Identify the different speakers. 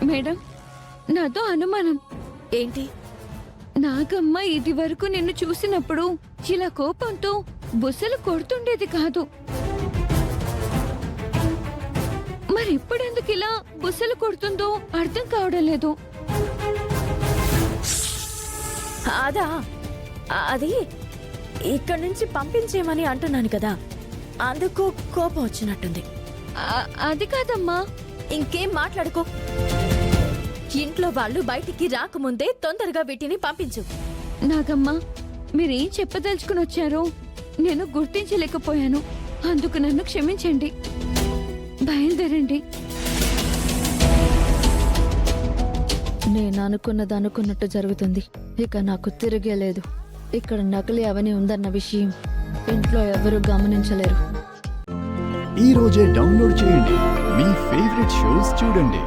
Speaker 1: Madam, నాతో అనుమానం.
Speaker 2: ఏంటి?
Speaker 1: నాగమ్మ ఇది వరకు నిన్ను చూసినప్పుడు ఇలా కోపంతో బుసలు కొడుతుండేది కాదు. మరి ఇప్పుడెందుకు ఇలా బుసలు కొడుతుందో అర్థం కావడం లేదు.
Speaker 2: అదా, అది ఇక్కడి నుంచి పంపించేయమని అంటున్నాను కదా, అందుకు కోపం వచ్చినట్టుంది.
Speaker 1: అది కాదమ్మా.
Speaker 2: ఇంకేం మాట్లాడుకో. ఇంట్లో వాళ్ళు బయటికి రాకముందే తొందరగా వీటిని పంపించు.
Speaker 1: నాగమ్మ, మీరేం చెప్పదలుచుకుని వచ్చారో నేను గుర్తించలేకపోయాను. అందుకు నన్ను క్షమించండి. బయలుదేరండి.
Speaker 3: నేను అనుకున్నది అనుకున్నట్టు జరుగుతుంది. ఇక నాకు తిరిగేలేదు. ఇక్కడ నకిలీ అవని ఉందన్న విషయం ఇంట్లో ఎవరూ గమనించలేరు.
Speaker 4: ఈ రోజే డౌన్లోడ్ చేయండి. మీ ఫేవరెట్ షోస్ చూడండి.